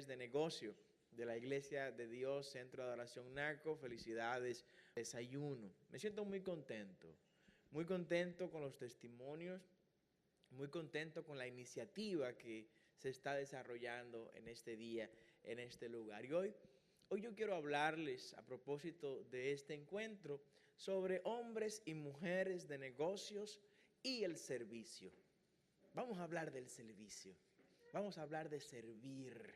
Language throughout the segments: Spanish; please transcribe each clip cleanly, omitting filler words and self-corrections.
de negocio de la Iglesia de Dios, Centro de Adoración NACO. Felicidades, desayuno. Me siento muy contento con los testimonios, muy contento con la iniciativa que se está desarrollando en este día, en este lugar. Y hoy yo quiero hablarles a propósito de este encuentro sobre hombres y mujeres de negocios y el servicio. Vamos a hablar del servicio, vamos a hablar de servir,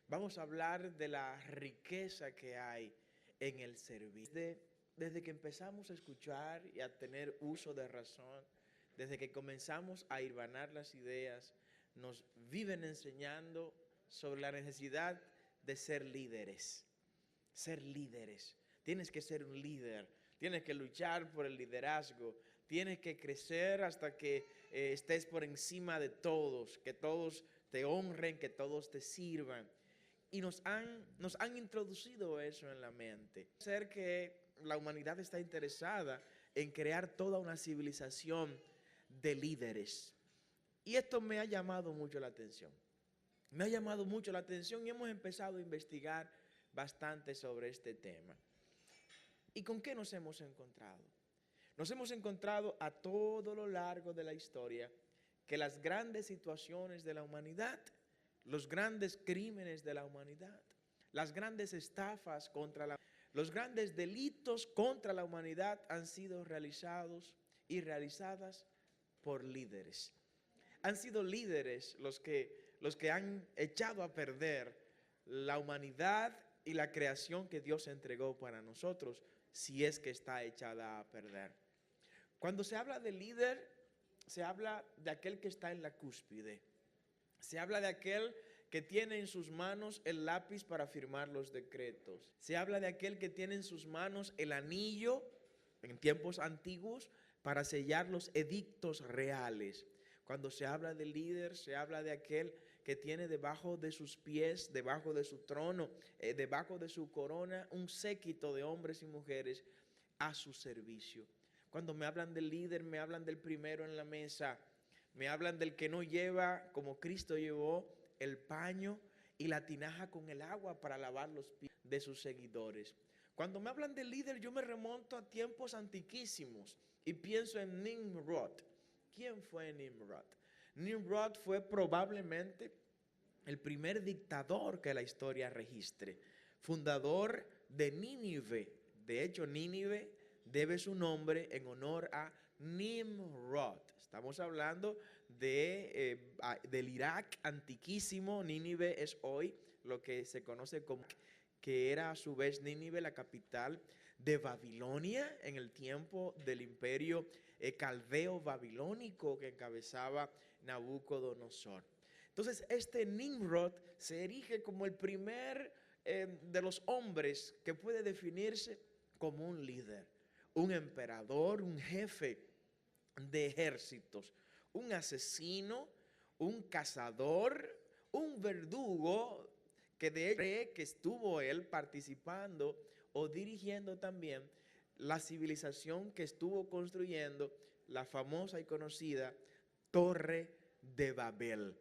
vamos a hablar de la riqueza que hay en el servicio. Desde que empezamos a escuchar y a tener uso de razón, desde que comenzamos a hilvanar las ideas, nos viven enseñando sobre la necesidad de ser líderes. Ser líderes. Tienes que ser un líder. Tienes que luchar por el liderazgo. Tienes que crecer hasta que estés por encima de todos. Que todos te honren, que todos te sirvan. Y nos han introducido eso en la mente. Ser que la humanidad está interesada en crear toda una civilización de líderes. Y esto me ha llamado mucho la atención. Me ha llamado mucho la atención y hemos empezado a investigar bastante sobre este tema. ¿Y con qué nos hemos encontrado? Nos hemos encontrado a todo lo largo de la historia que las grandes situaciones de la humanidad, los grandes crímenes de la humanidad, las grandes estafas los grandes delitos contra la humanidad han sido realizados y realizadas por líderes. Han sido líderes los que han echado a perder la humanidad y la creación que Dios entregó para nosotros, si es que está echada a perder. Cuando se habla de líder, se habla de aquel que está en la cúspide. Se habla de aquel que tiene en sus manos el lápiz para firmar los decretos. Se habla de aquel que tiene en sus manos el anillo, en tiempos antiguos, para sellar los edictos reales. Cuando se habla de líder, se habla de aquel que tiene debajo de sus pies, debajo de su trono, debajo de su corona, un séquito de hombres y mujeres a su servicio. Cuando me hablan del líder, me hablan del primero en la mesa, me hablan del que no lleva, como Cristo llevó, el paño y la tinaja con el agua para lavar los pies de sus seguidores. Cuando me hablan del líder, yo me remonto a tiempos antiquísimos y pienso en Nimrod. ¿Quién fue Nimrod? Nimrod fue probablemente el primer dictador que la historia registre, fundador de Nínive. De hecho, Nínive debe su nombre en honor a Nimrod. Estamos hablando del Irak antiquísimo. Nínive es hoy lo que se conoce como, que era a su vez Nínive la capital de Babilonia en el tiempo del imperio caldeo babilónico que encabezaba Nabucodonosor. Entonces este Nimrod se erige como el primer de los hombres que puede definirse como un líder, un emperador, un jefe de ejércitos, un asesino, un cazador, un verdugo, que de hecho que estuvo él participando o dirigiendo también la civilización que estuvo construyendo la famosa y conocida Torre de Babel.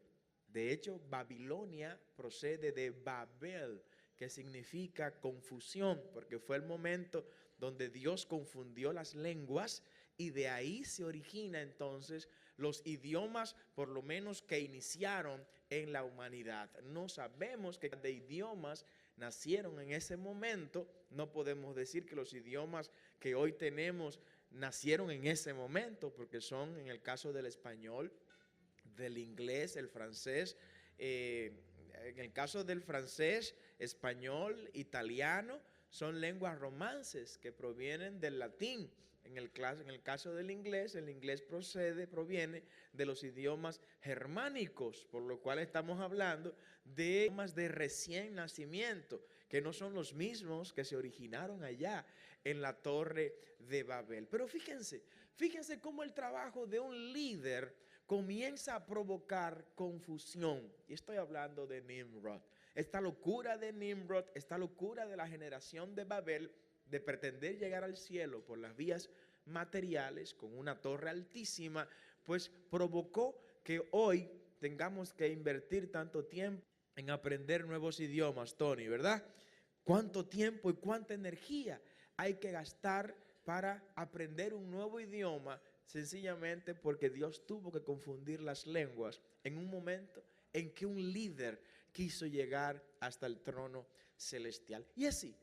De hecho, Babilonia procede de Babel, que significa confusión, porque fue el momento donde Dios confundió las lenguas y de ahí se origina entonces los idiomas, por lo menos que iniciaron en la humanidad. No sabemos que de idiomas nacieron en ese momento, no podemos decir que los idiomas que hoy tenemos nacieron en ese momento, porque son, en el caso del español, del inglés, el francés, en el caso del francés, español, italiano, son lenguas romances que provienen del latín. En el caso del inglés, el inglés proviene de los idiomas germánicos, por lo cual estamos hablando de idiomas de recién nacimiento, que no son los mismos que se originaron allá en la Torre de Babel. Pero fíjense cómo el trabajo de un líder comienza a provocar confusión. Y estoy hablando de Nimrod. Esta locura de Nimrod, esta locura de la generación de Babel, de pretender llegar al cielo por las vías materiales con una torre altísima, pues provocó que hoy tengamos que invertir tanto tiempo en aprender nuevos idiomas, Tony, ¿verdad? ¿Cuánto tiempo y cuánta energía hay que gastar para aprender un nuevo idioma? Sencillamente porque Dios tuvo que confundir las lenguas en un momento en que un líder quiso llegar hasta el trono celestial. Y así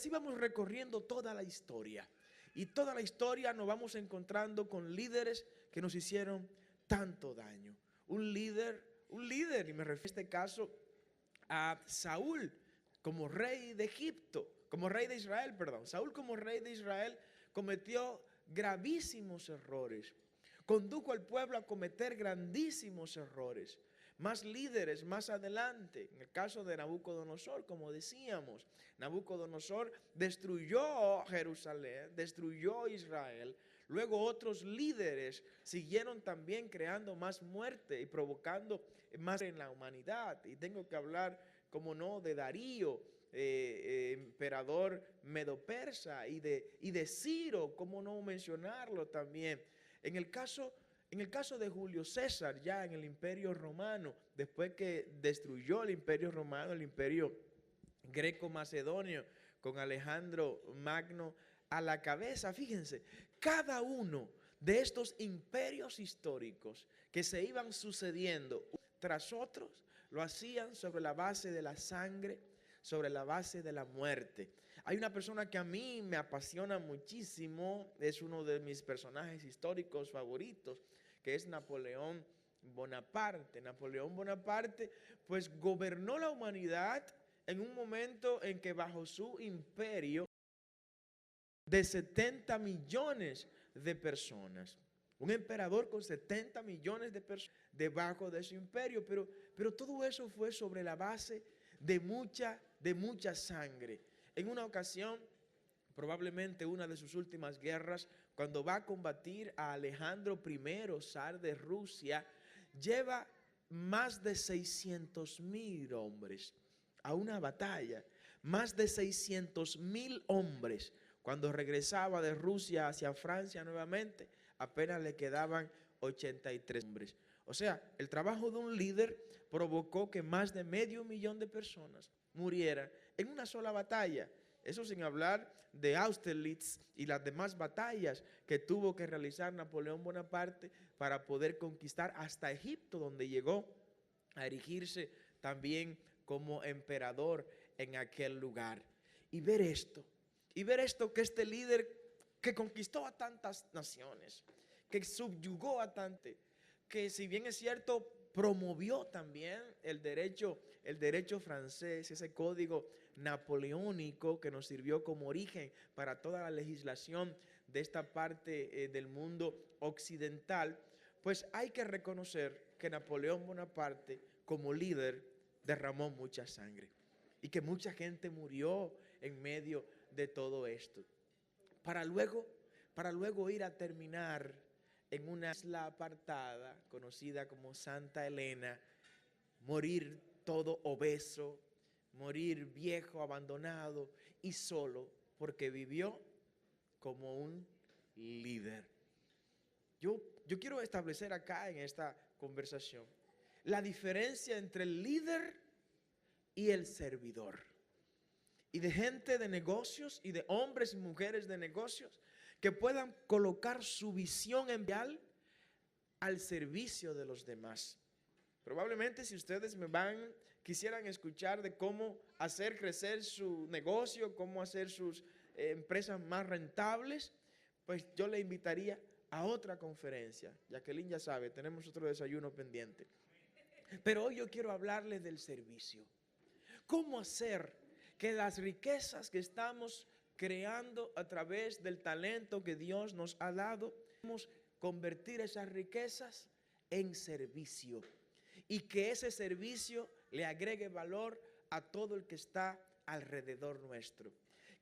vamos recorriendo toda la historia. Y toda la historia nos vamos encontrando con líderes que nos hicieron tanto daño. Un líder, y me refiero en este caso a Saúl como rey de Egipto, como rey de Israel, perdón. Saúl como rey de Israel cometió gravísimos errores. Condujo al pueblo a cometer grandísimos errores. Más líderes más adelante, en el caso de Nabucodonosor, como decíamos, Nabucodonosor destruyó Jerusalén, destruyó Israel. Luego otros líderes siguieron también creando más muerte y provocando más en la humanidad. Y tengo que hablar, como no, de Darío, emperador medo-persa, y de Ciro, como no mencionarlo también. En el caso de Julio César, ya en el Imperio Romano, después que destruyó el Imperio Romano, el Imperio Greco-Macedonio, con Alejandro Magno a la cabeza, fíjense, cada uno de estos imperios históricos que se iban sucediendo tras otros, lo hacían sobre la base de la sangre, sobre la base de la muerte. Hay una persona que a mí me apasiona muchísimo, es uno de mis personajes históricos favoritos, que es Napoleón Bonaparte. Napoleón Bonaparte, pues gobernó la humanidad en un momento en que bajo su imperio de 70 millones de personas. Un emperador con 70 millones de personas debajo de su imperio, pero todo eso fue sobre la base de mucha sangre. En una ocasión, probablemente una de sus últimas guerras, cuando va a combatir a Alejandro I, zar de Rusia, lleva más de 600,000 hombres a una batalla. Más de 600,000 hombres. Cuando regresaba de Rusia hacia Francia nuevamente, apenas le quedaban 83 hombres. O sea, el trabajo de un líder provocó que más de 500,000 de personas murieran en una sola batalla. Eso sin hablar de Austerlitz y las demás batallas que tuvo que realizar Napoleón Bonaparte para poder conquistar hasta Egipto, donde llegó a erigirse también como emperador en aquel lugar. Y ver esto que este líder que conquistó a tantas naciones, que subyugó a tantas, que si bien es cierto, promovió también el derecho francés, ese código napoleónico que nos sirvió como origen para toda la legislación de esta parte del mundo occidental, pues hay que reconocer que Napoleón Bonaparte como líder derramó mucha sangre y que mucha gente murió en medio de todo esto, para luego ir a terminar en una isla apartada conocida como Santa Elena, morir todo obeso, morir viejo, abandonado y solo, porque vivió como un líder. Yo quiero establecer acá en esta conversación la diferencia entre el líder y el servidor. Y de gente de negocios y de hombres y mujeres de negocios que puedan colocar su visión envial al servicio de los demás. Probablemente si ustedes quisieran escuchar de cómo hacer crecer su negocio, cómo hacer sus empresas más rentables, pues yo le invitaría a otra conferencia. Jacqueline ya sabe, tenemos otro desayuno pendiente. Pero hoy yo quiero hablarles del servicio. ¿Cómo hacer que las riquezas que estamos creando a través del talento que Dios nos ha dado, podemos convertir esas riquezas en servicio? Y que ese servicio le agregue valor a todo el que está alrededor nuestro.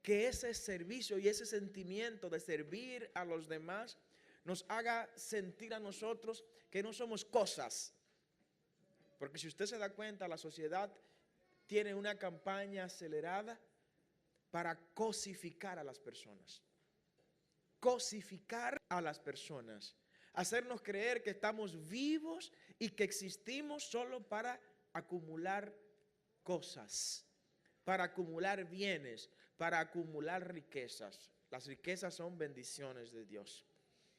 Que ese servicio y ese sentimiento de servir a los demás nos haga sentir a nosotros que no somos cosas. Porque si usted se da cuenta, la sociedad tiene una campaña acelerada para cosificar a las personas. Cosificar a las personas. Hacernos creer que estamos vivos y que existimos solo para acumular cosas, para acumular bienes, para acumular riquezas. Las riquezas son bendiciones de Dios.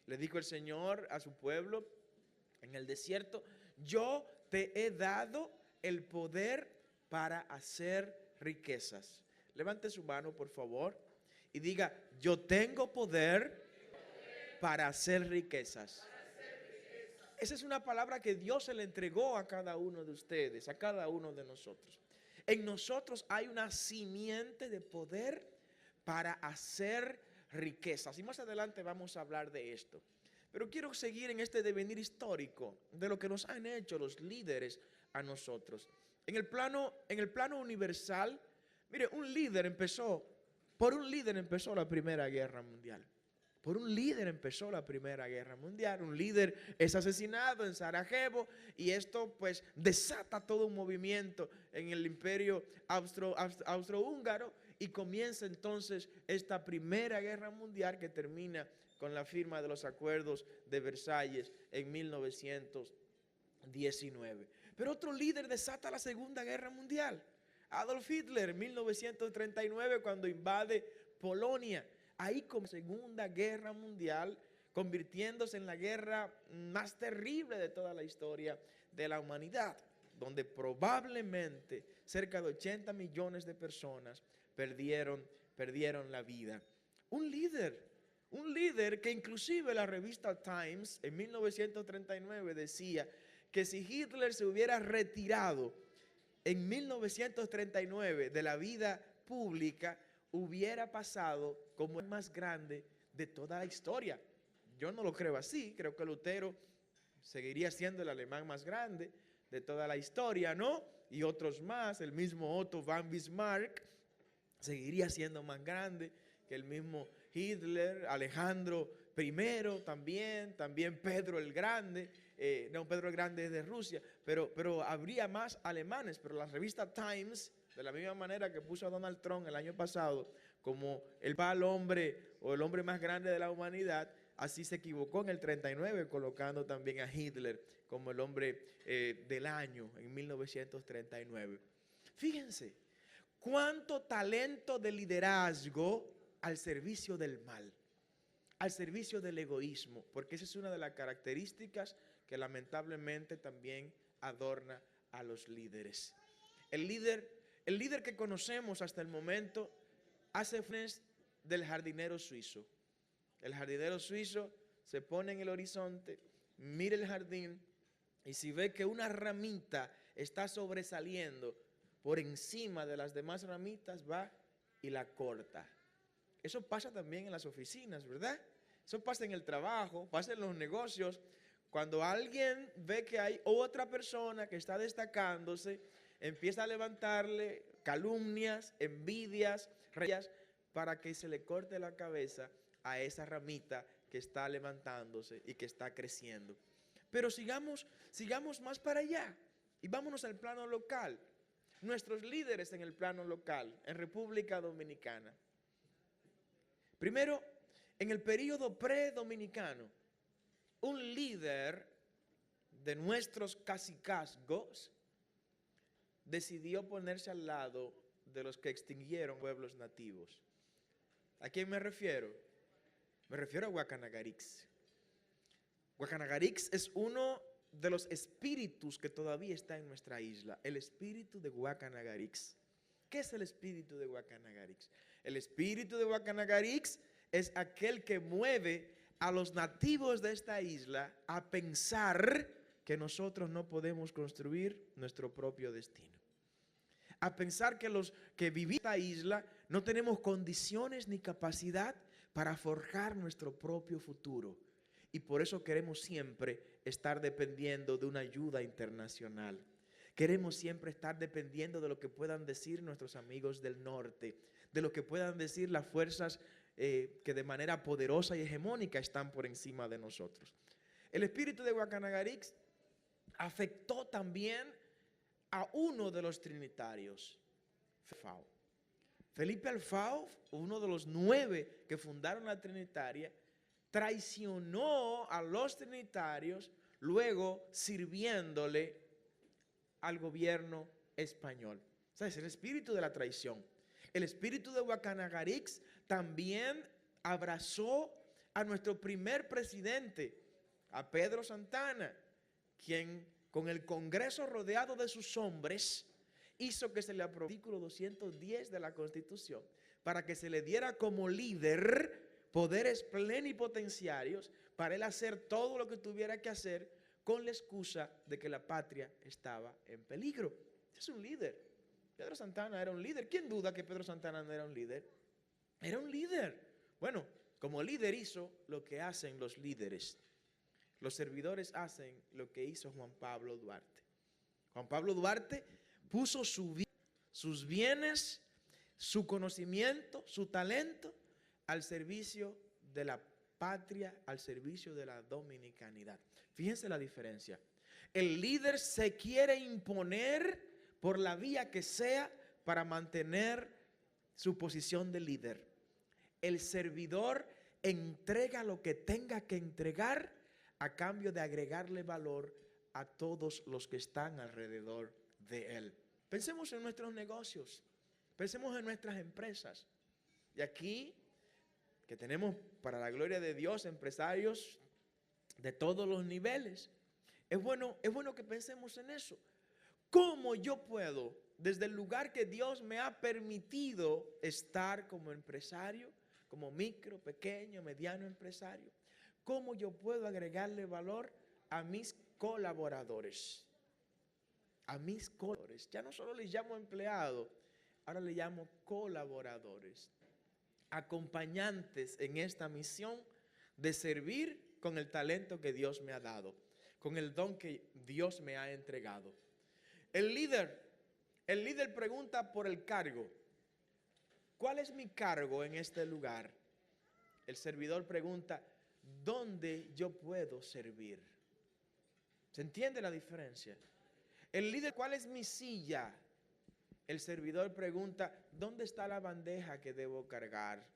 Le dijo el Señor a su pueblo en el desierto: yo te he dado el poder para hacer riquezas. Levante su mano, por favor, y diga: yo tengo poder para hacer riquezas. Esa es una palabra que Dios se le entregó a cada uno de ustedes, a cada uno de nosotros. En nosotros hay una simiente de poder para hacer riquezas. Y más adelante vamos a hablar de esto. Pero quiero seguir en este devenir histórico de lo que nos han hecho los líderes a nosotros. En el plano universal, mire, por un líder empezó la Primera Guerra Mundial. Por un líder empezó la Primera Guerra Mundial. Un líder es asesinado en Sarajevo y esto pues desata todo un movimiento en el imperio austrohúngaro y comienza entonces esta Primera Guerra Mundial que termina con la firma de los acuerdos de Versalles en 1919. Pero otro líder desata la Segunda Guerra Mundial. Adolf Hitler en 1939 cuando invade Polonia. Ahí como Segunda Guerra Mundial, convirtiéndose en la guerra más terrible de toda la historia de la humanidad, donde probablemente cerca de 80 millones de personas perdieron la vida. Un líder que inclusive la revista Times en 1939 decía que si Hitler se hubiera retirado en 1939 de la vida pública, hubiera pasado como el más grande de toda la historia. Yo no lo creo así, creo que Lutero seguiría siendo el alemán más grande de toda la historia, ¿no? Y otros más, el mismo Otto von Bismarck seguiría siendo más grande que el mismo Hitler, Alejandro I también Pedro el Grande. Pedro el Grande es de Rusia, pero habría más alemanes. Pero la revista Times, de la misma manera que puso a Donald Trump el año pasado como el hombre o el hombre más grande de la humanidad, así se equivocó en el 39 colocando también a Hitler como el hombre del año en 1939. Fíjense cuánto talento de liderazgo al servicio del mal, al servicio del egoísmo, porque esa es una de las características que lamentablemente también adorna a los líderes. El líder que conocemos hasta el momento hace frente del jardinero suizo. El jardinero suizo se pone en el horizonte, mira el jardín y si ve que una ramita está sobresaliendo por encima de las demás ramitas, va y la corta. Eso pasa también en las oficinas, ¿verdad? Eso pasa en el trabajo, pasa en los negocios. Cuando alguien ve que hay otra persona que está destacándose, empieza a levantarle calumnias, envidias, rayas, para que se le corte la cabeza a esa ramita que está levantándose y que está creciendo. Pero sigamos más para allá y vámonos al plano local. Nuestros líderes en el plano local, en República Dominicana. Primero, en el periodo predominicano, un líder de nuestros cacicazgos decidió ponerse al lado de los que extinguieron pueblos nativos. ¿A quién me refiero? Me refiero a Guacanagarix. Guacanagarix es uno de los espíritus que todavía está en nuestra isla, el espíritu de Guacanagarix. ¿Qué es el espíritu de Guacanagarix? El espíritu de Guacanagarix es aquel que mueve a los nativos de esta isla a pensar que nosotros no podemos construir nuestro propio destino. A pensar que los que vivimos en esta isla no tenemos condiciones ni capacidad para forjar nuestro propio futuro. Y por eso queremos siempre estar dependiendo de una ayuda internacional. Queremos siempre estar dependiendo de lo que puedan decir nuestros amigos del norte, de lo que puedan decir las fuerzas que de manera poderosa y hegemónica están por encima de nosotros. El espíritu de Guacanagarix afectó también a uno de los trinitarios, Felipe Alfao, uno de los 9 que fundaron la Trinitaria, traicionó a los trinitarios, luego sirviéndole al gobierno español. O sea, es el espíritu de la traición. El espíritu de Guacanagarix también abrazó a nuestro primer presidente, a Pedro Santana, quien con el Congreso rodeado de sus hombres hizo que se le aprobara el artículo 210 de la Constitución para que se le diera como líder poderes plenipotenciarios para él hacer todo lo que tuviera que hacer con la excusa de que la patria estaba en peligro. Es un líder. Pedro Santana era un líder. ¿Quién duda que Pedro Santana no era un líder? Era un líder. Bueno, como líder hizo lo que hacen los líderes. Los servidores hacen lo que hizo Juan Pablo Duarte. Juan Pablo Duarte puso sus bienes, su conocimiento, su talento al servicio de la patria, al servicio de la dominicanidad. Fíjense la diferencia. El líder se quiere imponer por la vía que sea para mantener su posición de líder. El servidor entrega lo que tenga que entregar a cambio de agregarle valor a todos los que están alrededor de él. Pensemos en nuestros negocios, pensemos en nuestras empresas. Y aquí, que tenemos para la gloria de Dios empresarios de todos los niveles, es bueno que pensemos en eso. ¿Cómo yo puedo, desde el lugar que Dios me ha permitido estar como empresario, como micro, pequeño, mediano empresario, cómo yo puedo agregarle valor a mis colaboradores? A mis colaboradores. Ya no solo les llamo empleados, ahora les llamo colaboradores, acompañantes en esta misión de servir con el talento que Dios me ha dado, con el don que Dios me ha entregado. El líder pregunta por el cargo. ¿Cuál es mi cargo en este lugar? El servidor pregunta, ¿dónde yo puedo servir? ¿Se entiende la diferencia? El líder, ¿cuál es mi silla? El servidor pregunta, ¿dónde está la bandeja que debo cargar?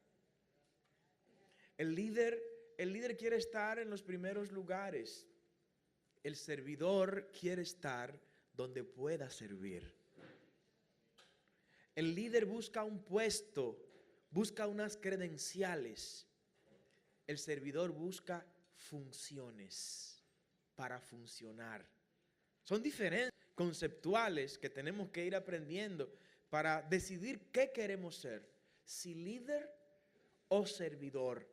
El líder quiere estar en los primeros lugares. El servidor quiere estar donde pueda servir. El líder busca un puesto, busca unas credenciales. El servidor busca funciones para funcionar. Son diferencias conceptuales que tenemos que ir aprendiendo para decidir qué queremos ser, si líder o servidor.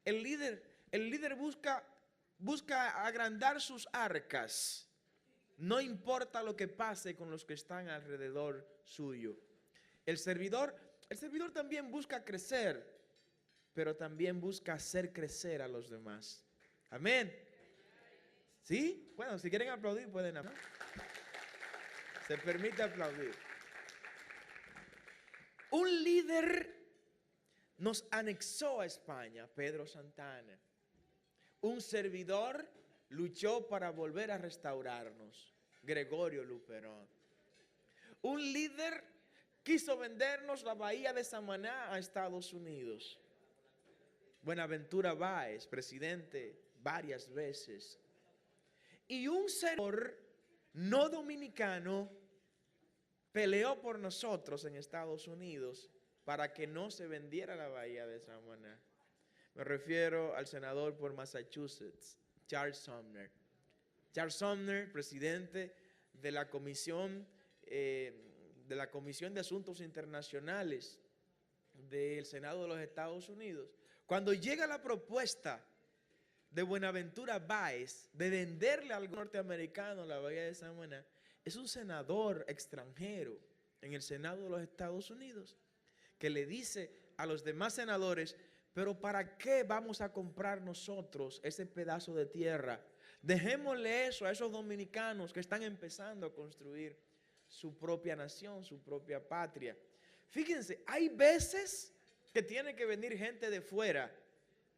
El líder busca agrandar sus arcas. No importa lo que pase con los que están alrededor suyo. El servidor también busca crecer, pero también busca hacer crecer a los demás. Amén. ¿Sí? Bueno, si quieren aplaudir, pueden aplaudir. Se permite aplaudir. Un líder nos anexó a España, Pedro Santana. Un servidor luchó para volver a restaurarnos, Gregorio Luperón. Un líder quiso vendernos la bahía de Samaná a Estados Unidos. Buenaventura Báez, presidente varias veces. Y un servidor no dominicano peleó por nosotros en Estados Unidos para que no se vendiera la bahía de Samaná. Me refiero al senador por Massachusetts, Charles Sumner. Charles Sumner, presidente de la Comisión de Asuntos Internacionales del Senado de los Estados Unidos. Cuando llega la propuesta de Buenaventura Báez de venderle a algún norteamericano la bahía de Samaná, es un senador extranjero en el Senado de los Estados Unidos que le dice a los demás senadores, pero ¿para qué vamos a comprar nosotros ese pedazo de tierra? Dejémosle eso a esos dominicanos que están empezando a construir su propia nación, su propia patria. Fíjense, hay veces que tiene que venir gente de fuera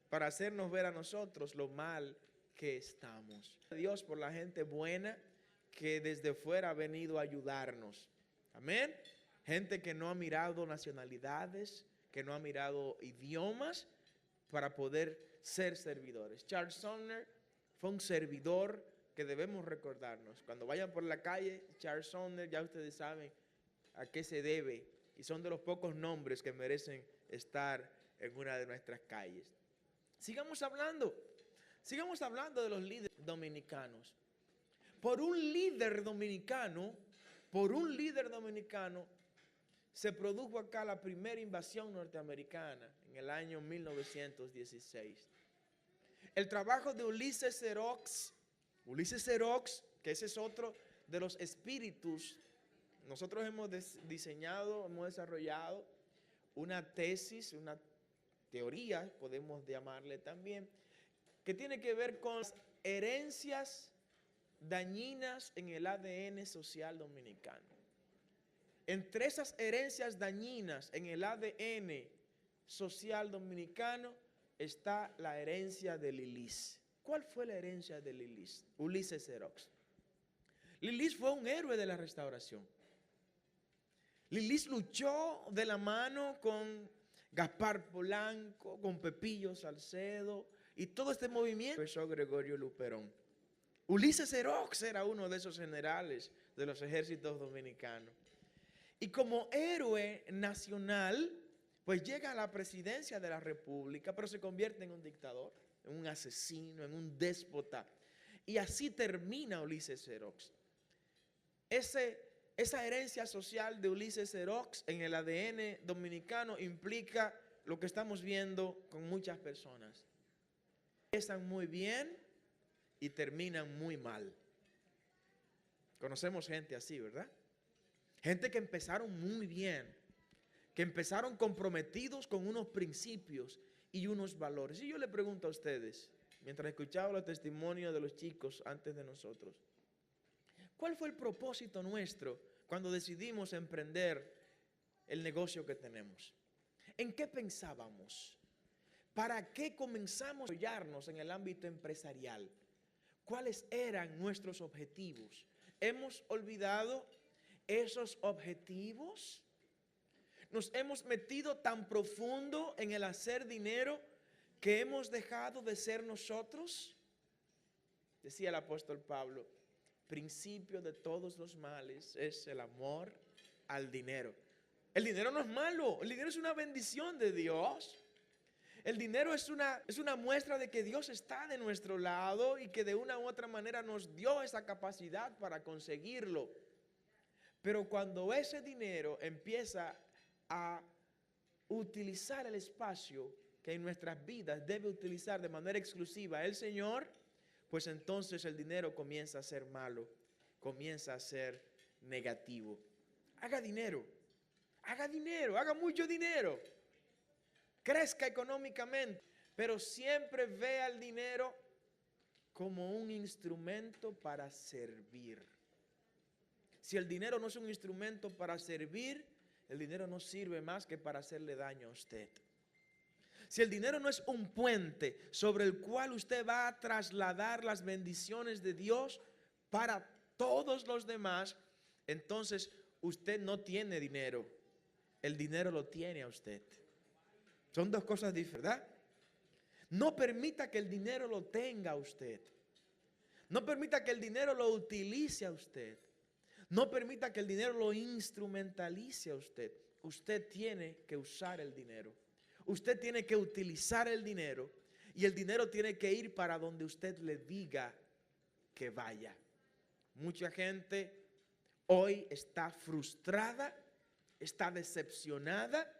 para hacernos ver a nosotros lo mal que estamos. Dios por la gente buena que desde fuera ha venido a ayudarnos. Amén. Gente que no ha mirado nacionalidades, que no ha mirado idiomas para poder ser servidores. Charles Sumner fue un servidor que debemos recordarnos. Cuando vayan por la calle, Charles Sumner, ya ustedes saben a qué se debe y son de los pocos nombres que merecen estar en una de nuestras calles. Sigamos hablando de los líderes dominicanos. Por un líder dominicano, se produjo acá la primera invasión norteamericana en el año 1916. El trabajo de Ulises Xerox, que ese es otro de los espíritus. Nosotros hemos desarrollado una tesis, una teoría, podemos llamarle también, que tiene que ver con las herencias dañinas en el ADN social dominicano. Entre esas herencias dañinas en el ADN social dominicano está la herencia de Lilis. ¿Cuál fue la herencia de Lilis? Ulises Xerox. Lilis fue un héroe de la restauración. Lilis luchó de la mano con Gaspar Polanco, con Pepillo Salcedo y todo este movimiento. Profesor Gregorio Luperón. Ulises Xerox era uno de esos generales de los ejércitos dominicanos. Y como héroe nacional, pues llega a la presidencia de la República, pero se convierte en un dictador, en un asesino, en un déspota. Y así termina Ulises Xerox. Esa herencia social de Ulises Xerox en el ADN dominicano implica lo que estamos viendo con muchas personas. Empiezan muy bien y terminan muy mal. Conocemos gente así, ¿verdad? Gente que empezaron muy bien, que empezaron comprometidos con unos principios y unos valores. Y yo le pregunto a ustedes, mientras escuchaba los testimonios de los chicos antes de nosotros, ¿cuál fue el propósito nuestro cuando decidimos emprender el negocio que tenemos? ¿En qué pensábamos? ¿Para qué comenzamos a apoyarnos en el ámbito empresarial? ¿Cuáles eran nuestros objetivos? ¿Hemos olvidado esos objetivos? ¿Nos hemos metido tan profundo en el hacer dinero que hemos dejado de ser nosotros? Decía el apóstol Pablo, principio de todos los males es el amor al dinero. El dinero no es malo, el dinero es una bendición de Dios. El dinero es una muestra de que Dios está de nuestro lado y que de una u otra manera nos dio esa capacidad para conseguirlo. Pero cuando ese dinero empieza a utilizar el espacio que en nuestras vidas debe utilizar de manera exclusiva el Señor, pues entonces el dinero comienza a ser malo, comienza a ser negativo. Haga dinero, haga mucho dinero, crezca económicamente, pero siempre vea el dinero como un instrumento para servir. Si el dinero no es un instrumento para servir, el dinero no sirve más que para hacerle daño a usted. Si el dinero no es un puente sobre el cual usted va a trasladar las bendiciones de Dios para todos los demás, entonces usted no tiene dinero. El dinero lo tiene a usted. Son dos cosas diferentes, ¿verdad? No permita que el dinero lo tenga a usted. No permita que el dinero lo utilice a usted. No permita que el dinero lo instrumentalice a usted. Usted tiene que usar el dinero. Usted tiene que utilizar el dinero y el dinero tiene que ir para donde usted le diga que vaya. Mucha gente hoy está frustrada, está decepcionada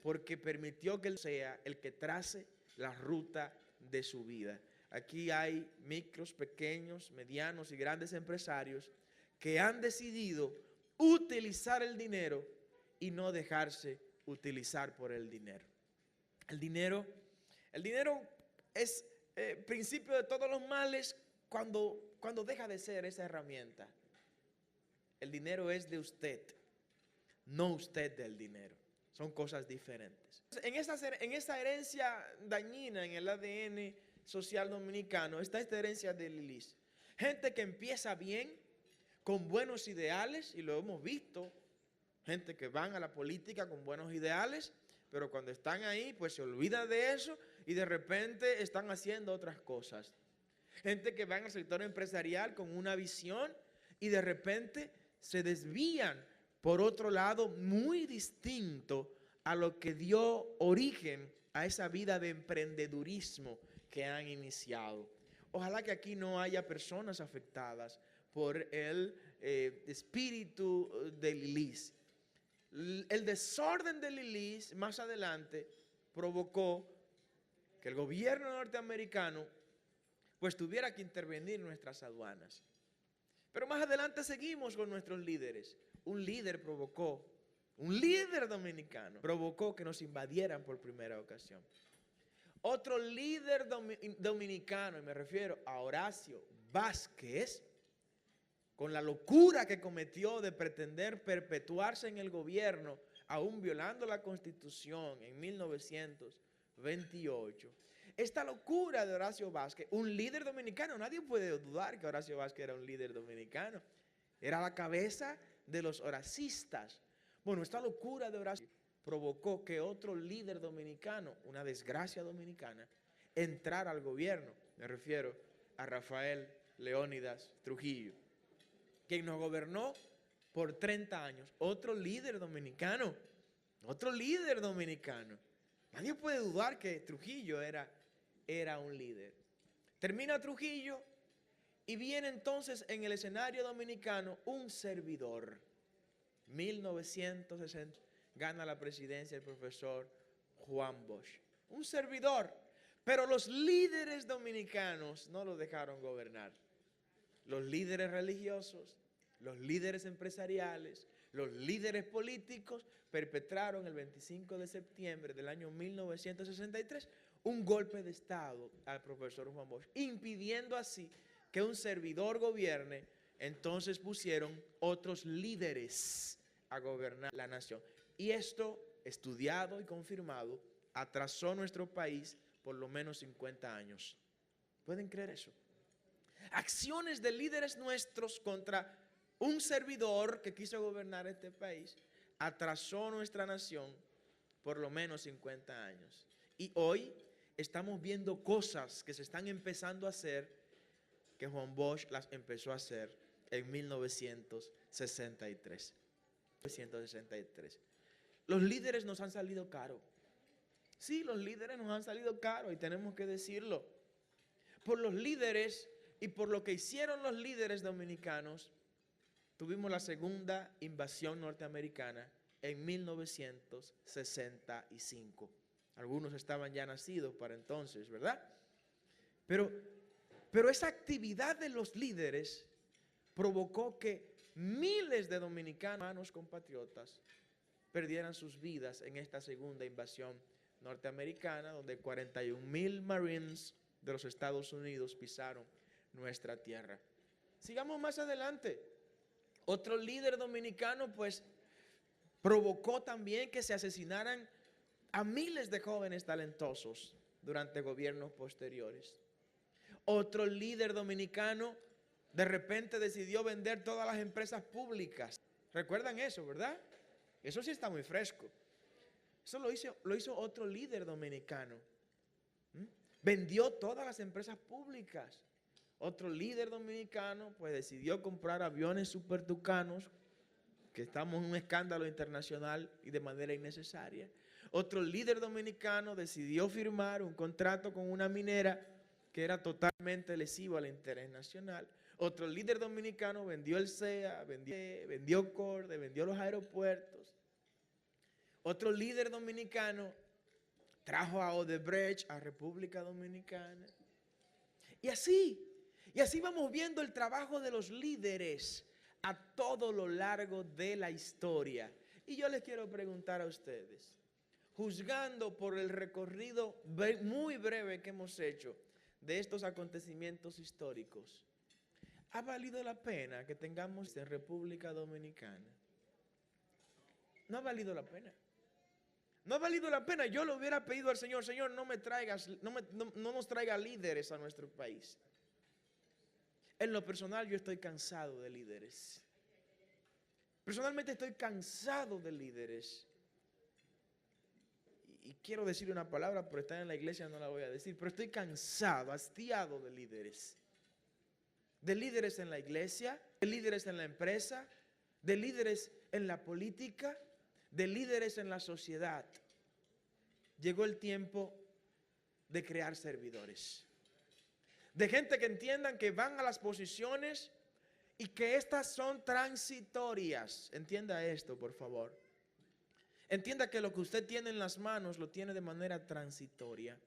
porque permitió que él sea el que trace la ruta de su vida. Aquí hay micros, pequeños, medianos y grandes empresarios que han decidido utilizar el dinero y no dejarse utilizar por el dinero. El dinero es principio de todos los males cuando deja de ser esa herramienta. El dinero es de usted, no usted del dinero. Son cosas diferentes. En esa herencia dañina en el ADN social dominicano está esta herencia de Lilis. Gente que empieza bien, con buenos ideales, y lo hemos visto. Gente que van a la política con buenos ideales, pero cuando están ahí, pues se olvidan de eso y de repente están haciendo otras cosas. Gente que van al sector empresarial con una visión y de repente se desvían por otro lado, muy distinto a lo que dio origen a esa vida de emprendedurismo que han iniciado. Ojalá que aquí no haya personas afectadas por el espíritu de Lilith. El desorden de Lilith más adelante provocó que el gobierno norteamericano pues tuviera que intervenir en nuestras aduanas. Pero más adelante seguimos con nuestros líderes. Un líder dominicano provocó que nos invadieran por primera ocasión. Otro líder dominicano, y me refiero a Horacio Vázquez, con la locura que cometió de pretender perpetuarse en el gobierno, aún violando la Constitución en 1928. Esta locura de Horacio Vázquez, un líder dominicano, nadie puede dudar que Horacio Vázquez era un líder dominicano, era la cabeza de los horacistas. Bueno, esta locura de Horacio provocó que otro líder dominicano, una desgracia dominicana, entrara al gobierno. Me refiero a Rafael Leónidas Trujillo, quien nos gobernó por 30 años. Otro líder dominicano. Nadie puede dudar que Trujillo era un líder. Termina Trujillo y viene entonces en el escenario dominicano un servidor. 1960 gana la presidencia el profesor Juan Bosch. Un servidor. Pero los líderes dominicanos no lo dejaron gobernar. Los líderes religiosos, los líderes empresariales, los líderes políticos perpetraron el 25 de septiembre del año 1963 un golpe de Estado al profesor Juan Bosch, impidiendo así que un servidor gobierne. Entonces pusieron otros líderes a gobernar la nación. Y esto, estudiado y confirmado, atrasó nuestro país por lo menos 50 años. ¿Pueden creer eso? Acciones de líderes nuestros contra un servidor que quiso gobernar este país atrasó nuestra nación por lo menos 50 años. Y hoy estamos viendo cosas que se están empezando a hacer que Juan Bosch las empezó a hacer en 1963. Los líderes nos han salido caro. Sí, los líderes nos han salido caro y tenemos que decirlo. Por los líderes y por lo que hicieron los líderes dominicanos, tuvimos la segunda invasión norteamericana en 1965. Algunos estaban ya nacidos para entonces, ¿verdad? Pero esa actividad de los líderes provocó que miles de dominicanos compatriotas perdieran sus vidas en esta segunda invasión norteamericana, donde 41,000 Marines de los Estados Unidos pisaron nuestra tierra. Sigamos más adelante. Otro líder dominicano, pues, provocó también que se asesinaran a miles de jóvenes talentosos durante gobiernos posteriores. Otro líder dominicano de repente decidió vender todas las empresas públicas. ¿Recuerdan eso, verdad? Eso sí está muy fresco. Eso lo hizo otro líder dominicano. Vendió todas las empresas públicas. Otro líder dominicano pues decidió comprar aviones supertucanos, que estamos en un escándalo internacional y de manera innecesaria. Otro líder dominicano decidió firmar un contrato con una minera que era totalmente lesivo al interés nacional. Otro líder dominicano vendió el CEA, vendió CORDE, vendió los aeropuertos. Otro líder dominicano trajo a Odebrecht a República Dominicana. Y así vamos viendo el trabajo de los líderes a todo lo largo de la historia. Y yo les quiero preguntar a ustedes, juzgando por el recorrido muy breve que hemos hecho de estos acontecimientos históricos, ¿ha valido la pena que tengamos en República Dominicana? No ha valido la pena. No ha valido la pena. Yo le hubiera pedido al Señor, Señor, no nos traiga líderes a nuestro país. En lo personal, yo estoy cansado de líderes. Personalmente estoy cansado de líderes. Y quiero decir una palabra, pero estar en la iglesia no la voy a decir. Pero estoy cansado, hastiado de líderes. De líderes en la iglesia, de líderes en la empresa, de líderes en la política, de líderes en la sociedad. Llegó el tiempo de crear servidores. De gente que entiendan que van a las posiciones y que estas son transitorias. Entienda esto, por favor. Entienda que lo que usted tiene en las manos lo tiene de manera transitoria.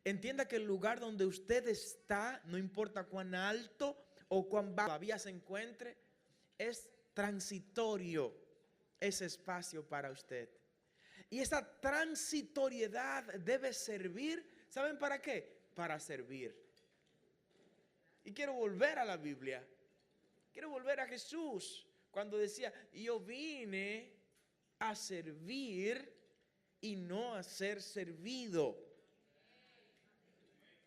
Entienda que el lugar donde usted está, no importa cuán alto o cuán bajo todavía se encuentre, es transitorio ese espacio para usted. Y esa transitoriedad debe servir, ¿saben para qué? Para servir. Y quiero volver a la Biblia. Quiero volver a Jesús cuando decía, yo vine a servir y no a ser servido.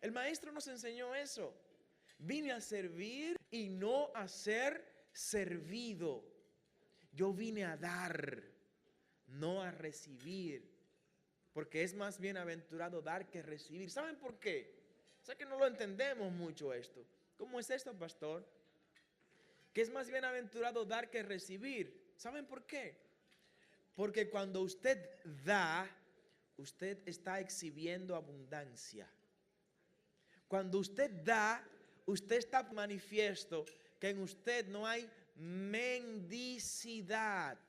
El maestro nos enseñó eso. Vine a servir y no a ser servido. Yo vine a dar, no a recibir. Porque es más bienaventurado dar que recibir. ¿Saben por qué? Sé que no lo entendemos mucho esto. ¿Cómo es esto, pastor? Que es más bienaventurado dar que recibir. ¿Saben por qué? Porque cuando usted da, usted está exhibiendo abundancia. Cuando usted da, usted está manifiesto que en usted no hay mendicidad.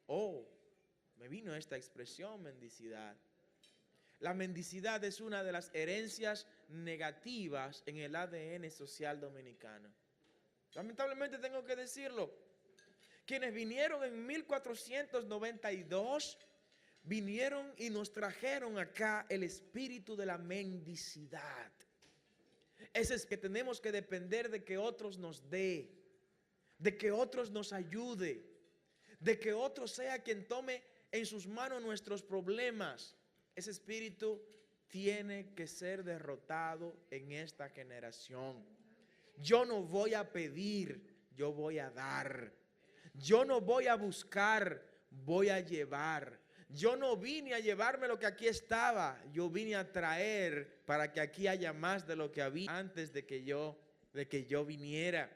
Oh, me vino esta expresión, mendicidad. La mendicidad es una de las herencias negativas en el ADN social dominicano. Lamentablemente tengo que decirlo. Quienes vinieron en 1492, vinieron y nos trajeron acá el espíritu de la mendicidad. Ese es que tenemos que depender de que otros nos dé, de que otros nos ayude, de que otro sea quien tome en sus manos nuestros problemas. Ese espíritu tiene que ser derrotado en esta generación. Yo no voy a pedir, yo voy a dar. Yo no voy a buscar, voy a llevar. Yo no vine a llevarme lo que aquí estaba, yo vine a traer para que aquí haya más de lo que había antes de que yo viniera.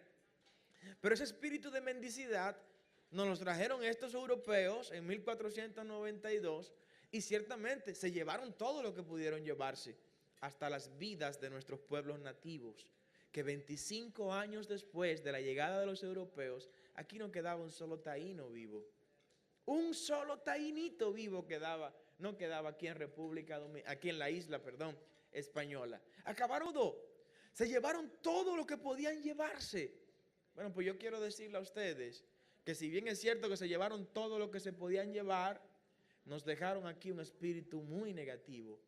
Pero ese espíritu de mendicidad nos lo trajeron estos europeos en 1492 y ciertamente se llevaron todo lo que pudieron llevarse, hasta las vidas de nuestros pueblos nativos, que 25 años después de la llegada de los europeos, aquí no quedaba un solo taíno vivo. Un solo taínito vivo no quedaba aquí en aquí en la isla, española. Acabaron todo. Se llevaron todo lo que podían llevarse. Bueno, pues yo quiero decirle a ustedes que si bien es cierto que se llevaron todo lo que se podían llevar, nos dejaron aquí un espíritu muy negativo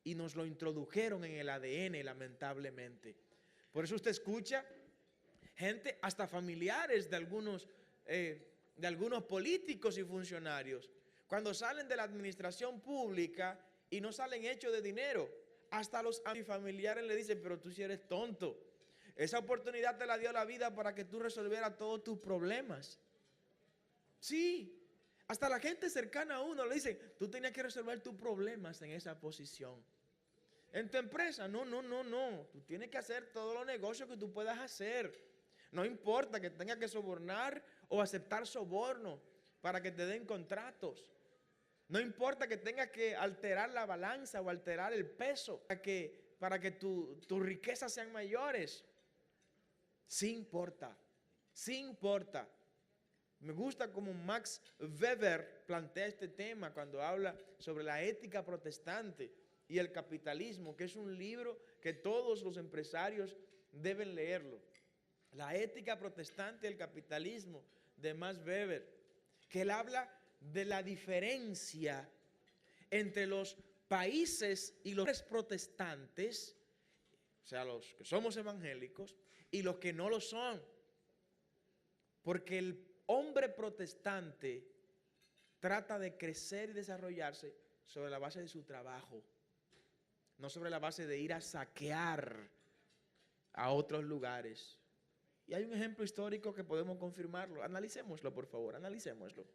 y nos lo introdujeron en el ADN, lamentablemente. Por eso usted escucha gente, hasta familiares de algunos políticos y funcionarios, cuando salen de la administración pública y no salen hechos de dinero, hasta los familiares le dicen, pero tú sí eres tonto. Esa oportunidad te la dio la vida para que tú resolvieras todos tus problemas. Sí, hasta la gente cercana a uno le dice, tú tenías que resolver tus problemas en esa posición. En tu empresa, no. Tú tienes que hacer todos los negocios que tú puedas hacer. No importa que tengas que sobornar o aceptar soborno para que te den contratos. No importa que tengas que alterar la balanza o alterar el peso para que tus riquezas sean mayores. Sí importa. Me gusta como Max Weber plantea este tema cuando habla sobre la ética protestante y el capitalismo, que es un libro que todos los empresarios deben leerlo. La ética protestante y el capitalismo de Max Weber, que él habla de la diferencia entre los países y los protestantes, o sea, los que somos evangélicos, y los que no lo son. Porque el hombre protestante trata de crecer y desarrollarse sobre la base de su trabajo, no sobre la base de ir a saquear a otros lugares. Y hay un ejemplo histórico que podemos confirmarlo. Analicémoslo, por favor, analicémoslo.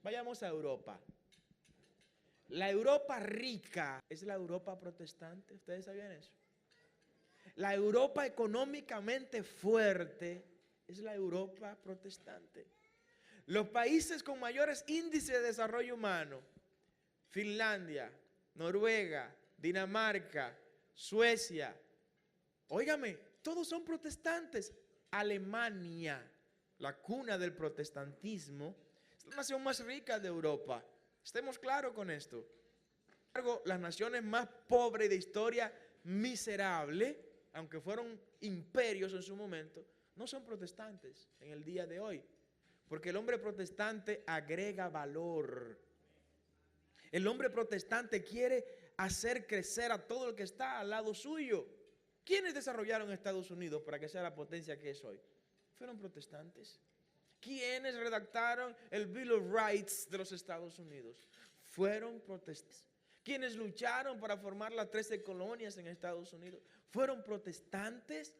Vayamos a Europa. La Europa rica es la Europa protestante. ¿Ustedes sabían eso? La Europa económicamente fuerte es la Europa protestante. Los países con mayores índices de desarrollo humano, Finlandia, Noruega, Dinamarca, Suecia, óigame, todos son protestantes. Alemania, la cuna del protestantismo, es la nación más rica de Europa. Estemos claros con esto. Sin embargo, las naciones más pobres de historia, miserable, aunque fueron imperios en su momento, no son protestantes en el día de hoy. Porque el hombre protestante agrega valor. El hombre protestante quiere hacer crecer a todo el que está al lado suyo. ¿Quiénes desarrollaron Estados Unidos para que sea la potencia que es hoy? Fueron protestantes. ¿Quiénes redactaron el Bill of Rights de los Estados Unidos? Fueron protestantes. ¿Quiénes lucharon para formar las 13 colonias en Estados Unidos? Fueron protestantes.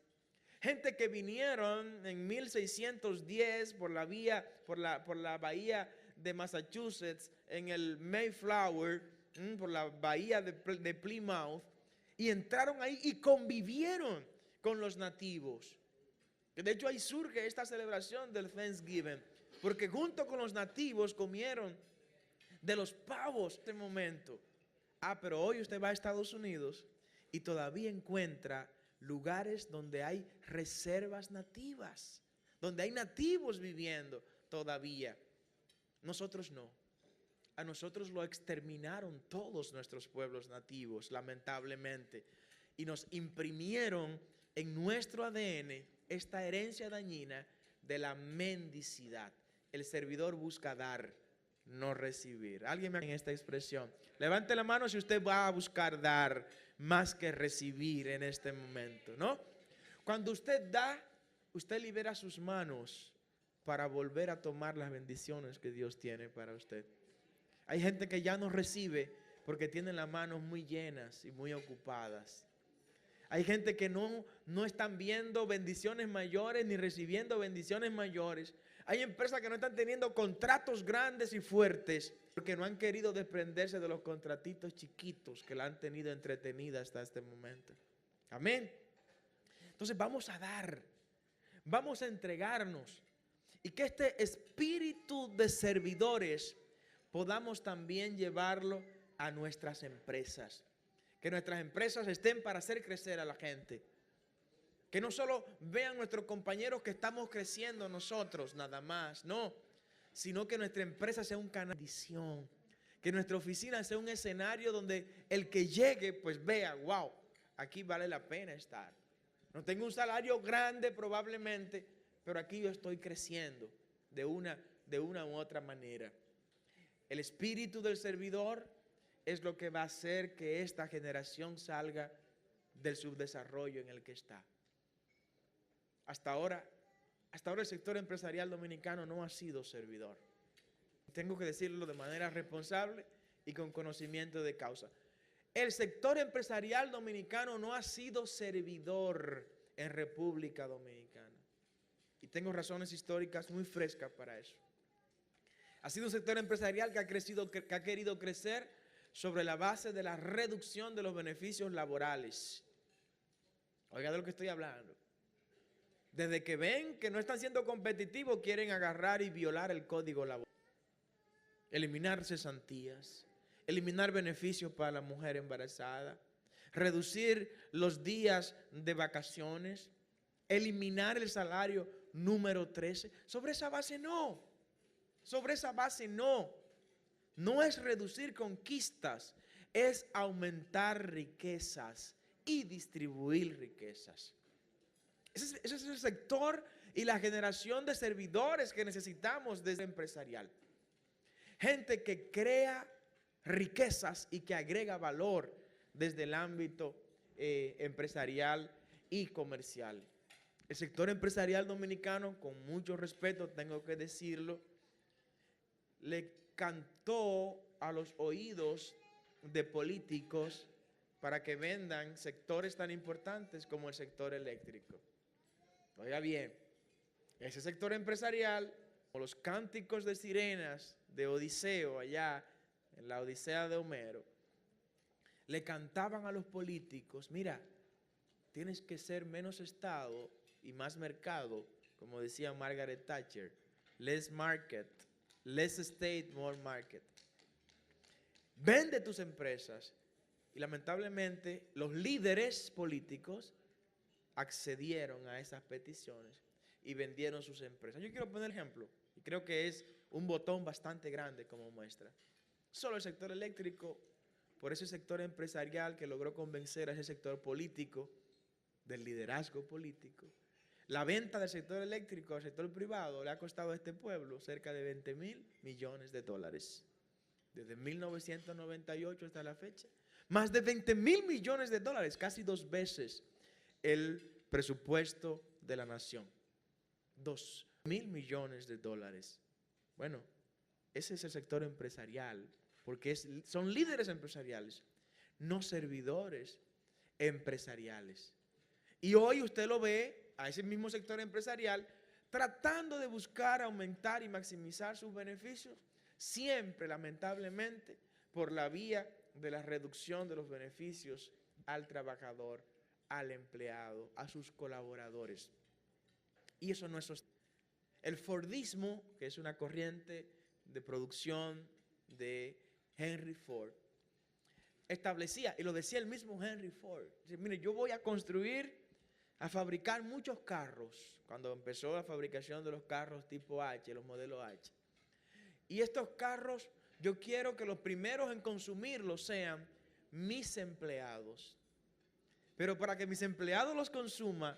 Gente que vinieron en 1610 por la bahía de Massachusetts, en el Mayflower, por la bahía de Plymouth, y entraron ahí y convivieron con los nativos. De hecho, ahí surge esta celebración del Thanksgiving, porque junto con los nativos comieron de los pavos en este momento. Pero hoy usted va a Estados Unidos y todavía encuentra lugares donde hay reservas nativas, donde hay nativos viviendo todavía. Nosotros no. A nosotros lo exterminaron todos nuestros pueblos nativos, lamentablemente, y nos imprimieron en nuestro ADN esta herencia dañina de la mendicidad. El servidor busca dar, no recibir. ¿Alguien me en esta expresión? Levante la mano si usted va a buscar dar más que recibir en este momento, ¿no? Cuando usted da, usted libera sus manos para volver a tomar las bendiciones que Dios tiene para usted. Hay gente que ya no recibe porque tiene las manos muy llenas y muy ocupadas. Hay gente que no están viendo bendiciones mayores ni recibiendo bendiciones mayores. Hay empresas que no están teniendo contratos grandes y fuertes porque no han querido desprenderse de los contratitos chiquitos que la han tenido entretenida hasta este momento. Amén. Entonces vamos a dar, vamos a entregarnos y que este espíritu de servidores podamos también llevarlo a nuestras empresas. Que nuestras empresas estén para hacer crecer a la gente. Que no solo vean nuestros compañeros que estamos creciendo nosotros nada más, no. Sino que nuestra empresa sea un canal de bendición. Que nuestra oficina sea un escenario donde el que llegue pues vea, wow, aquí vale la pena estar. No tengo un salario grande probablemente, pero aquí yo estoy creciendo de una u otra manera. El espíritu del servidor es lo que va a hacer que esta generación salga del subdesarrollo en el que está. Hasta ahora el sector empresarial dominicano no ha sido servidor. Tengo que decirlo de manera responsable y con conocimiento de causa. El sector empresarial dominicano no ha sido servidor en República Dominicana. Y tengo razones históricas muy frescas para eso. Ha sido un sector empresarial que ha querido crecer sobre la base de la reducción de los beneficios laborales. Oiga de lo que estoy hablando. Desde que ven que no están siendo competitivos, quieren agarrar y violar el código laboral. Eliminar cesantías, eliminar beneficios para la mujer embarazada, reducir los días de vacaciones, eliminar el salario número 13. Sobre esa base no. Sobre esa base no. No es reducir conquistas, es aumentar riquezas y distribuir riquezas. Ese es el sector y la generación de servidores que necesitamos desde el empresarial. Gente que crea riquezas y que agrega valor desde el ámbito empresarial y comercial. El sector empresarial dominicano, con mucho respeto tengo que decirlo, le cantó a los oídos de políticos para que vendan sectores tan importantes como el sector eléctrico. Oiga bien, ese sector empresarial, como los cánticos de sirenas de Odiseo allá en la Odisea de Homero, le cantaban a los políticos, mira, tienes que ser menos Estado y más mercado como decía Margaret Thatcher, less market, less state, more market. Vende tus empresas. Y lamentablemente los líderes políticos accedieron a esas peticiones y vendieron sus empresas. Yo quiero poner ejemplo, y creo que es un botón bastante grande como muestra. Solo el sector eléctrico, por ese sector empresarial que logró convencer a ese sector político, del liderazgo político. La venta del sector eléctrico al sector privado le ha costado a este pueblo cerca de 20.000 millones de dólares. Desde 1998 hasta la fecha. Más de 20.000 millones de dólares, casi 2 veces el presupuesto de la nación. 2.000 millones de dólares. Bueno, ese es el sector empresarial, porque son líderes empresariales, no servidores empresariales. Y hoy usted lo ve a ese mismo sector empresarial tratando de buscar aumentar y maximizar sus beneficios, siempre lamentablemente por la vía de la reducción de los beneficios al trabajador, al empleado, a sus colaboradores. Y eso no es sostenible. El Fordismo, que es una corriente de producción de Henry Ford, establecía, y lo decía el mismo Henry Ford, dice, mire, yo voy a fabricar muchos carros, cuando empezó la fabricación de los carros tipo H, los modelos H. Y estos carros, yo quiero que los primeros en consumirlos sean mis empleados. Pero para que mis empleados los consuman,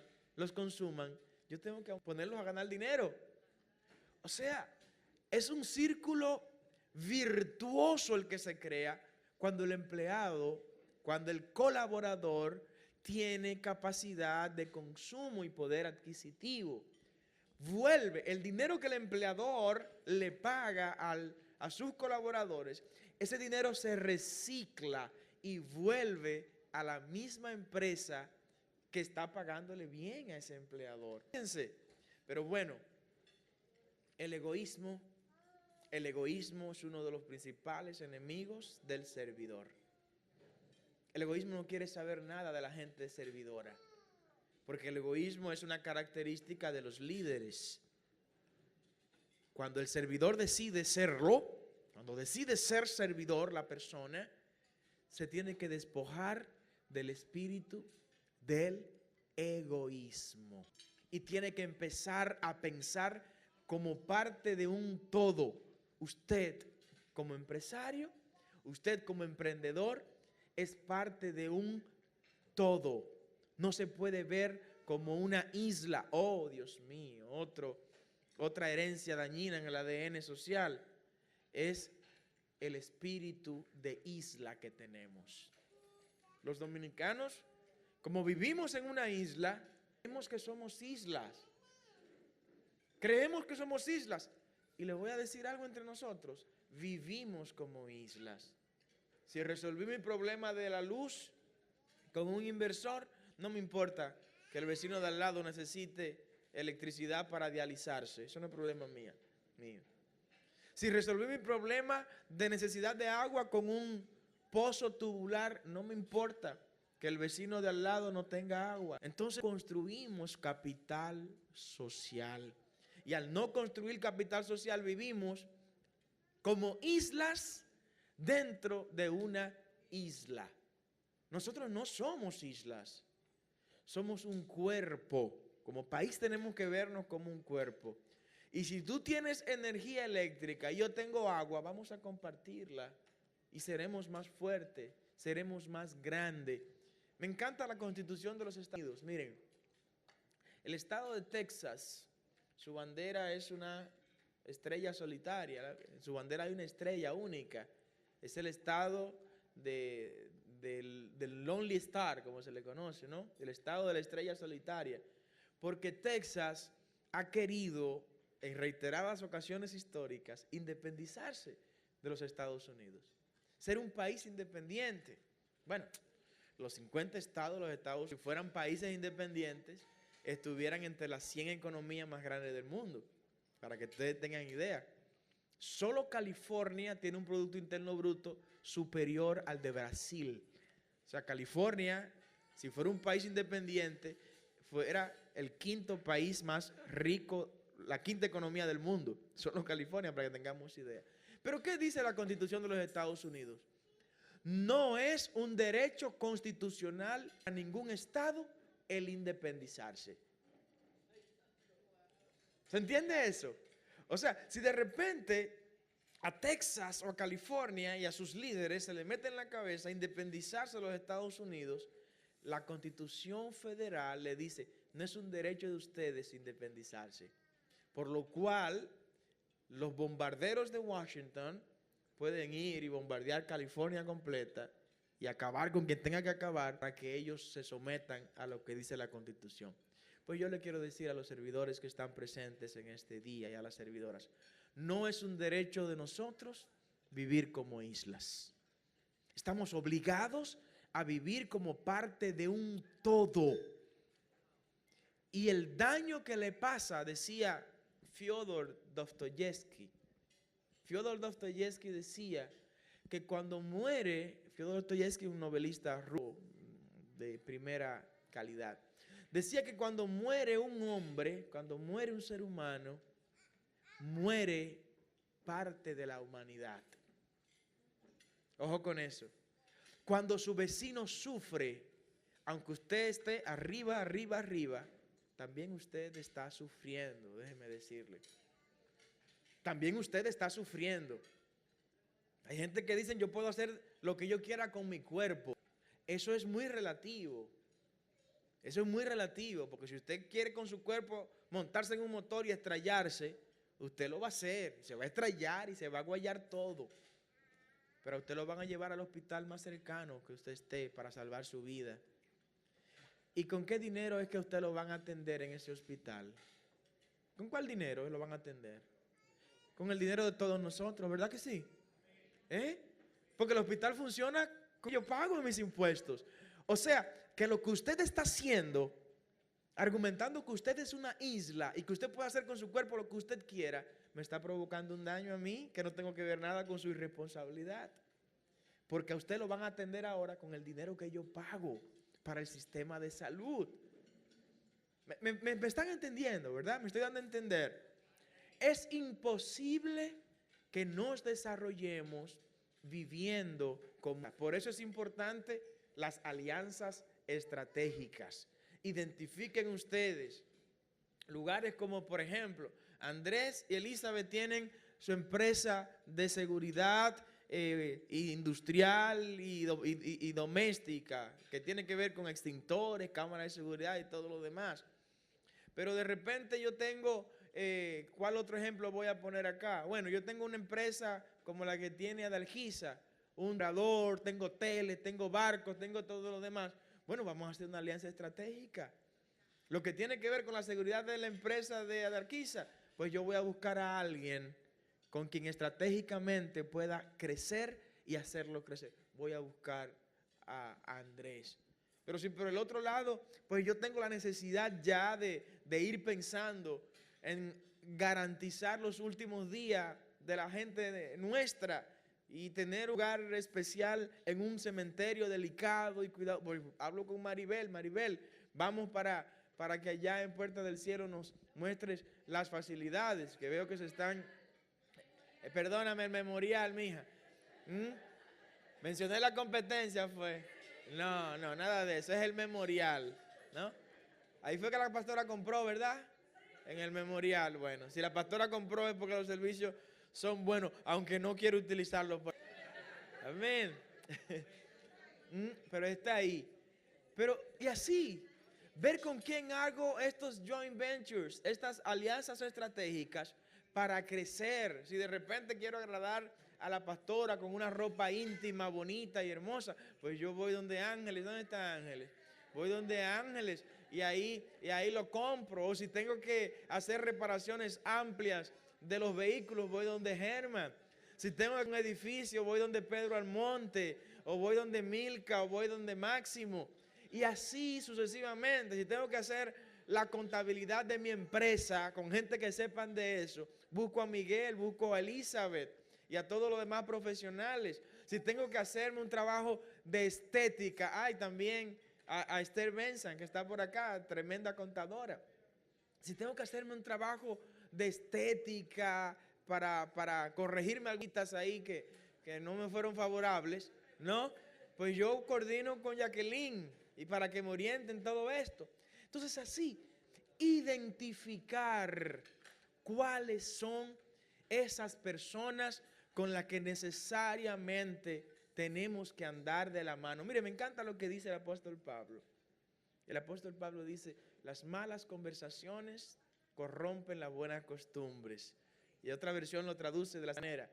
yo tengo que ponerlos a ganar dinero. O sea, es un círculo virtuoso el que se crea cuando el empleado, cuando el colaborador tiene capacidad de consumo y poder adquisitivo. Vuelve el dinero que el empleador le paga a sus colaboradores, ese dinero se recicla y vuelve a la misma empresa que está pagándole bien a ese empleador. Fíjense, pero bueno, el egoísmo es uno de los principales enemigos del servidor. El egoísmo no quiere saber nada de la gente servidora, porque el egoísmo es una característica de los líderes. Cuando el servidor decide serlo, cuando decide ser servidor la persona, se tiene que despojar del espíritu del egoísmo y tiene que empezar a pensar como parte de un todo. Usted como empresario, usted como emprendedor, es parte de un todo. No se puede ver como una isla. Oh, Dios mío, otra herencia dañina en el ADN social es el espíritu de isla que tenemos. Los dominicanos, como vivimos en una isla, creemos que somos islas. Creemos que somos islas. Y les voy a decir algo entre nosotros. Vivimos como islas. Si resolví mi problema de la luz con un inversor, no me importa que el vecino de al lado necesite electricidad para dializarse. Eso no es problema mío. Si resolví mi problema de necesidad de agua con un pozo tubular, no me importa que el vecino de al lado no tenga agua. Entonces construimos capital social. Y al no construir capital social vivimos como islas dentro de una isla. Nosotros no somos islas, somos un cuerpo. Como país tenemos que vernos como un cuerpo. Y si tú tienes energía eléctrica y yo tengo agua, vamos a compartirla y seremos más fuertes, seremos más grandes. Me encanta la Constitución de los Estados Unidos. Miren, el estado de Texas, su bandera es una estrella solitaria. En su bandera hay una estrella única. Es el estado del Lonely Star, como se le conoce, ¿no? El estado de la estrella solitaria. Porque Texas ha querido, en reiteradas ocasiones históricas, independizarse de los Estados Unidos. Ser un país independiente. Bueno, los 50 estados de los Estados Unidos, si fueran países independientes, estuvieran entre las 100 economías más grandes del mundo. Para que ustedes tengan idea. Solo California tiene un Producto Interno Bruto superior al de Brasil. O sea, California, si fuera un país independiente, fuera el quinto país más rico, la quinta economía del mundo. Solo California, para que tengamos idea. Pero ¿qué dice la Constitución de los Estados Unidos? No es un derecho constitucional a ningún estado el independizarse. ¿Se entiende eso? O sea, si de repente a Texas o a California y a sus líderes se le mete en la cabeza independizarse de los Estados Unidos, la Constitución Federal le dice, no es un derecho de ustedes independizarse. Por lo cual, los bombarderos de Washington pueden ir y bombardear California completa y acabar con quien tenga que acabar para que ellos se sometan a lo que dice la Constitución. Pues yo le quiero decir a los servidores que están presentes en este día y a las servidoras, no es un derecho de nosotros vivir como islas. Estamos obligados a vivir como parte de un todo. Y el daño que le pasa, decía Fyodor Dostoyevsky. Fyodor Dostoyevsky decía que cuando muere, Fyodor Dostoyevsky, un novelista ruso de primera calidad, decía que cuando muere un hombre, cuando muere un ser humano, muere parte de la humanidad. Ojo con eso. Cuando su vecino sufre, aunque usted esté arriba, también usted está sufriendo, déjeme decirle. También usted está sufriendo. Hay gente que dice, yo puedo hacer lo que yo quiera con mi cuerpo. Eso es muy relativo. Eso es muy relativo, porque si usted quiere con su cuerpo montarse en un motor y estrellarse, usted lo va a hacer. Se va a estrellar y se va a guayar todo. Pero a usted lo van a llevar al hospital más cercano que usted esté para salvar su vida. ¿Y con qué dinero es que usted lo van a atender en ese hospital? ¿Con cuál dinero lo van a atender? Con el dinero de todos nosotros, ¿verdad que sí? Porque el hospital funciona con yo pago mis impuestos. O sea, que lo que usted está haciendo, argumentando que usted es una isla y que usted puede hacer con su cuerpo lo que usted quiera, me está provocando un daño a mí que no tengo que ver nada con su irresponsabilidad. Porque a usted lo van a atender ahora con el dinero que yo pago para el sistema de salud. Me están entendiendo, ¿verdad? Me estoy dando a entender. Es imposible que nos desarrollemos viviendo como... Por eso es importante las alianzas estratégicas. Identifiquen ustedes lugares como, por ejemplo, Andrés y Elizabeth tienen su empresa de seguridad industrial y doméstica, que tiene que ver con extintores, cámaras de seguridad y todo lo demás. Pero de repente yo tengo, ¿cuál otro ejemplo voy a poner acá? Bueno, yo tengo una empresa como la que tiene Adalgisa, un radar, tengo hoteles, tengo barcos, tengo todo lo demás. Bueno, vamos a hacer una alianza estratégica. Lo que tiene que ver con la seguridad de la empresa de Adalgisa, pues yo voy a buscar a alguien con quien estratégicamente pueda crecer y hacerlo crecer. Voy a buscar a Andrés. Pero si por el otro lado, pues yo tengo la necesidad ya de ir pensando en garantizar los últimos días de la gente nuestra y tener un lugar especial en un cementerio delicado y cuidado. Hablo con Maribel, vamos para que allá en Puerta del Cielo nos muestres las facilidades, que veo que se están... perdóname, el memorial, mija. Mencioné la competencia, fue. No, nada de eso, es el memorial, ¿no? Ahí fue que la pastora compró, ¿verdad? En el memorial, bueno. Si la pastora compró es porque los servicios son buenos, aunque no quiero utilizarlos. Amén. Pero está ahí. Pero, y así, ver con quién hago estos joint ventures, estas alianzas estratégicas para crecer. Si de repente quiero agradar a la pastora con una ropa íntima, bonita y hermosa, pues yo voy donde Ángeles. ¿Dónde está Ángeles? Voy donde Ángeles y ahí lo compro. O si tengo que hacer reparaciones amplias de los vehículos, voy donde Germán. Si tengo un edificio, voy donde Pedro Almonte, o voy donde Milka, o voy donde Máximo. Y así sucesivamente. Si tengo que hacer la contabilidad de mi empresa con gente que sepan de eso, busco a Miguel, busco a Elizabeth y a todos los demás profesionales. Si tengo que hacerme un trabajo de estética, también a Esther Benson, que está por acá, tremenda contadora. Si tengo que hacerme un trabajo de estética para corregirme algunas ahí que no me fueron favorables, ¿no? Pues yo coordino con Jacqueline y para que me orienten todo esto. Entonces así, identificar cuáles son esas personas con las que necesariamente tenemos que andar de la mano. Mire, me encanta lo que dice el apóstol Pablo. El apóstol Pablo dice, las malas conversaciones corrompen las buenas costumbres. Y otra versión lo traduce de la manera,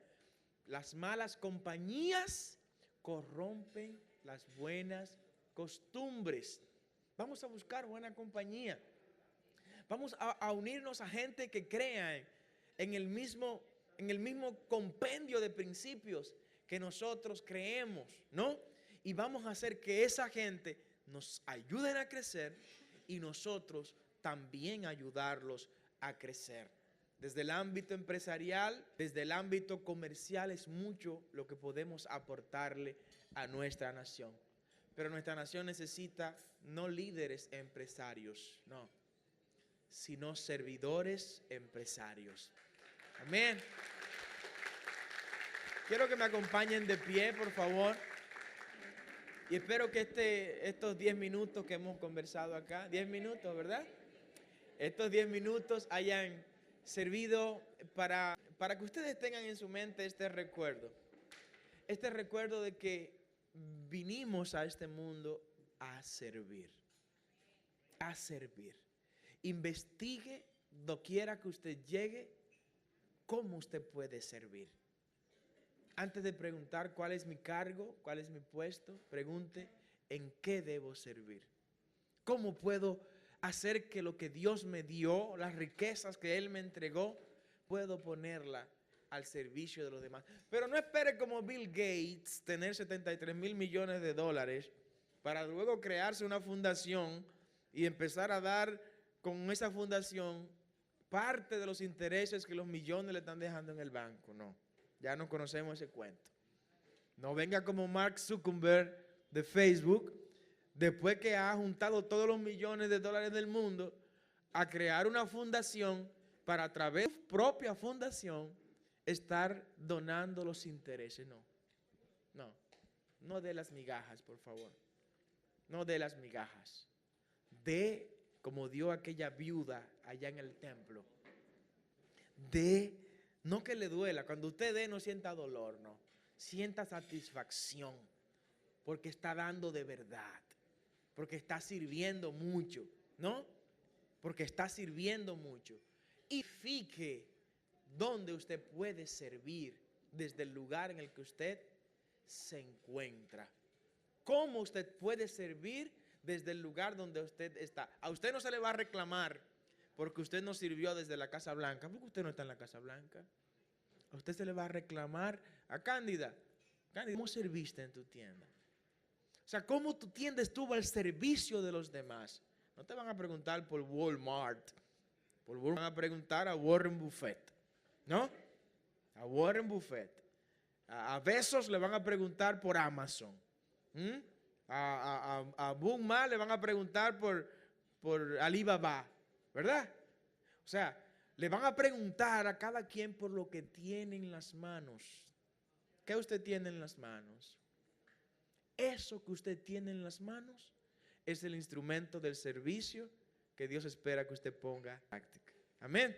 las malas compañías corrompen las buenas costumbres. Vamos a buscar buena compañía. Vamos a unirnos a gente que crea en el mismo compendio de principios que nosotros creemos, ¿no? Y vamos a hacer que esa gente nos ayuden a crecer y nosotros también ayudarlos a crecer. Desde el ámbito empresarial, desde el ámbito comercial es mucho lo que podemos aportarle a nuestra nación. Pero nuestra nación necesita no líderes empresarios, no, sino servidores empresarios. Amén. Quiero que me acompañen de pie, por favor. Y espero que estos 10 minutos que hemos conversado acá, 10 minutos, ¿verdad? Estos 10 minutos hayan servido para que ustedes tengan en su mente este recuerdo de que vinimos a este mundo a servir. A servir. Investigue doquiera que usted llegue, cómo usted puede servir. Antes de preguntar cuál es mi cargo, cuál es mi puesto, pregunte en qué debo servir. ¿Cómo puedo hacer que lo que Dios me dio, las riquezas que Él me entregó, puedo ponerla al servicio de los demás? Pero no espere como Bill Gates tener 73 mil millones de dólares para luego crearse una fundación y empezar a dar con esa fundación parte de los intereses que los millones le están dejando en el banco. No. Ya no conocemos ese cuento. No venga como Mark Zuckerberg de Facebook, después que ha juntado todos los millones de dólares del mundo, a crear una fundación para a través de su propia fundación estar donando los intereses. No de las migajas, por favor. No de las migajas. De como dio aquella viuda allá en el templo. De no que le duela, cuando usted dé no sienta dolor, no. Sienta satisfacción, porque está dando de verdad, porque está sirviendo mucho, ¿no? Porque está sirviendo mucho. Y fije dónde usted puede servir desde el lugar en el que usted se encuentra. ¿Cómo usted puede servir desde el lugar donde usted está? A usted no se le va a reclamar porque usted no sirvió desde la Casa Blanca, porque usted no está en la Casa Blanca. A usted se le va a reclamar a Cándida. Cándida, ¿cómo serviste en tu tienda? O sea, ¿cómo tu tienda estuvo al servicio de los demás? No te van a preguntar por Walmart. Por Walmart van a preguntar a Warren Buffett, ¿no? A Warren Buffett. A Bezos le van a preguntar por Amazon. A Boon Ma le van a preguntar por Alibaba, ¿verdad? O sea, le van a preguntar a cada quien por lo que tiene en las manos. ¿Qué usted tiene en las manos? Eso que usted tiene en las manos es el instrumento del servicio que Dios espera que usted ponga en práctica. Amén.